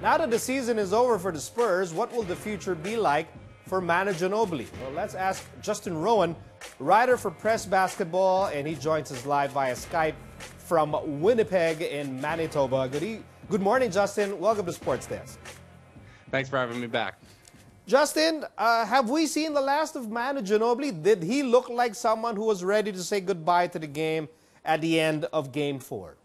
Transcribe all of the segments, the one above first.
Now that the season is over for the Spurs, what will the future be like for Manu Ginobili? Well, let's ask Justin Rowan, writer for Press Basketball, and he joins us live via Skype from Winnipeg in Manitoba. Good morning, Justin. Welcome to Sports Desk. Thanks for having me back. Justin, have we seen the last of Manu Ginobili? Did he look like someone who was ready to say goodbye to the game at the end of Game 4?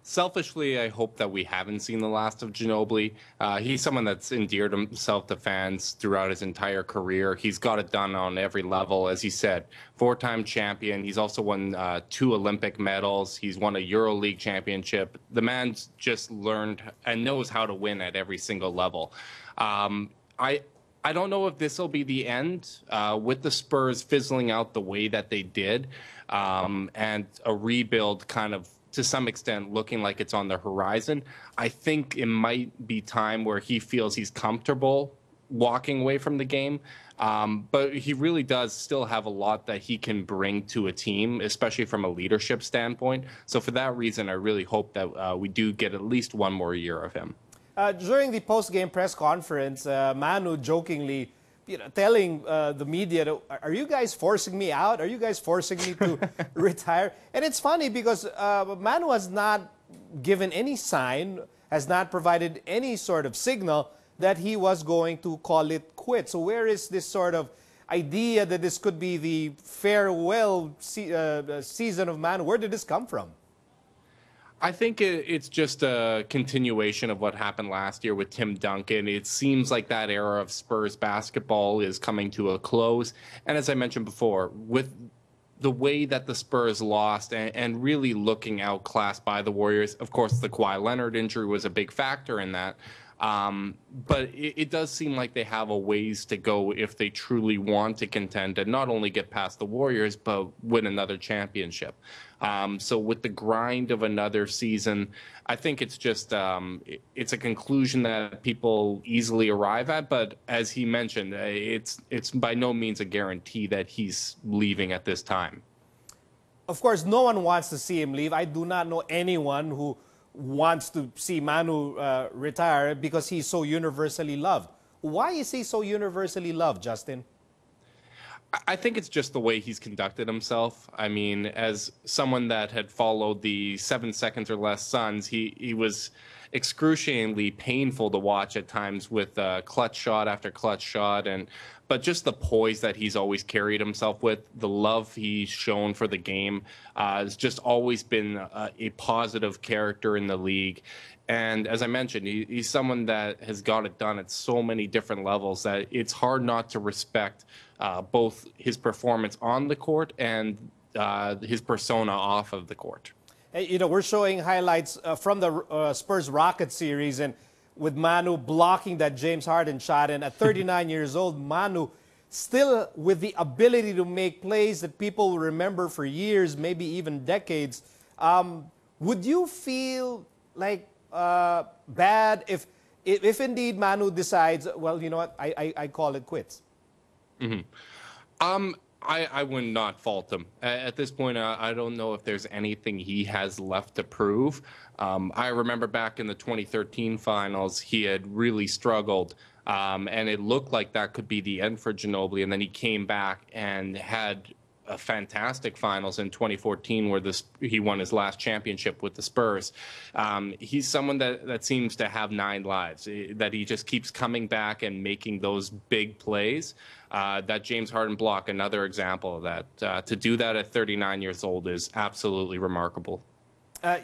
Selfishly, I hope that we haven't seen the last of Ginobili. He's someone that's endeared himself to fans throughout his entire career. He's got it done on every level, as you said. Four-time champion. He's also won 2 Olympic medals. He's won a EuroLeague championship. The man's just learned and knows how to win at every single level. I don't know if this will be the end with the Spurs fizzling out the way that they did and a rebuild kind of to some extent looking like it's on the horizon. I think it might be time where he feels he's comfortable walking away from the game. But he really does still have a lot that he can bring to a team, especially from a leadership standpoint. So for that reason, I really hope that we do get at least one more year of him. During the post-game press conference, Manu jokingly telling the media, are you guys forcing me out? Are you guys forcing me to retire? And it's funny because Manu has not given any sign, has not provided any sort of signal that he was going to call it quits. So where is this sort of idea that this could be the farewell season of Manu? Where did this come from? I think it's just a continuation of what happened last year with Tim Duncan. It seems like that era of Spurs basketball is coming to a close. And as I mentioned before, with the way that the Spurs lost and really looking outclassed by the Warriors, of course, the Kawhi Leonard injury was a big factor in that. But it does seem like they have a ways to go if they truly want to contend and not only get past the Warriors, but win another championship. So with the grind of another season, I think it's just it's a conclusion that people easily arrive at. But as he mentioned, it's by no means a guarantee that he's leaving at this time. Of course, no one wants to see him leave. I do not know anyone who wants to see Manu retire because he's so universally loved. Why is he so universally loved, Justin? I think it's just the way he's conducted himself. I mean, as someone that had followed the 7 seconds or less Suns, he was excruciatingly painful to watch at times with clutch shot after clutch shot, but just the poise that he's always carried himself with, the love he's shown for the game, has just always been a positive character in the league. And as I mentioned, he's someone that has got it done at so many different levels that it's hard not to respect both his performance on the court and his persona off of the court. Hey, we're showing highlights from the Spurs-Rockets series, and with Manu blocking that James Harden shot, and at 39 years old, Manu still with the ability to make plays that people will remember for years, maybe even decades. Would you feel like bad if indeed Manu decides, well, you know what, I call it quits? Mm-hmm. I would not fault him. At this point, I don't know if there's anything he has left to prove. I remember back in the 2013 finals, he had really struggled, and it looked like that could be the end for Ginobili, and then he came back and had a fantastic finals in 2014 where he won his last championship with the Spurs. He's someone that seems to have 9 lives, that he just keeps coming back and making those big plays. That James Harden block, another example of that. To do that at 39 years old is absolutely remarkable.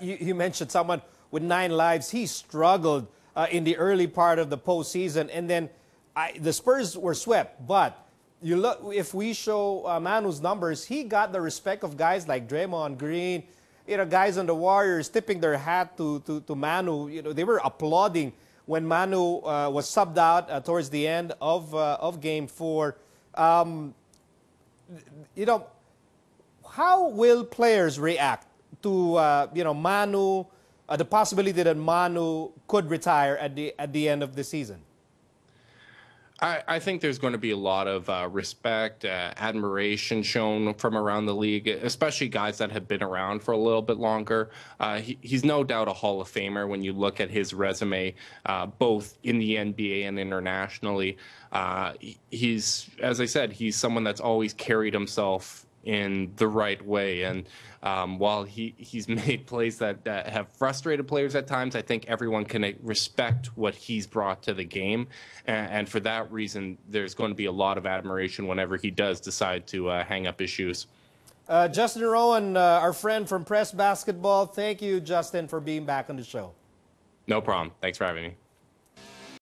You mentioned someone with 9 lives. He struggled in the early part of the postseason, and then the Spurs were swept, but you look, if we show Manu's numbers, he got the respect of guys like Draymond Green, guys on the Warriors tipping their hat to Manu. They were applauding when Manu was subbed out towards the end of Game 4. How will players react to Manu, the possibility that Manu could retire at the end of the season? I think there's going to be a lot of respect, admiration shown from around the league, especially guys that have been around for a little bit longer. He's no doubt a Hall of Famer when you look at his resume, both in the NBA and internationally. He's, as I said, he's someone that's always carried himself in the right way. And while he's made plays that have frustrated players at times, I think everyone can respect what he's brought to the game. And for that reason, there's going to be a lot of admiration whenever he does decide to hang up his shoes. Justin Rowan, our friend from Press Basketball, thank you, Justin, for being back on the show. No problem. Thanks for having me.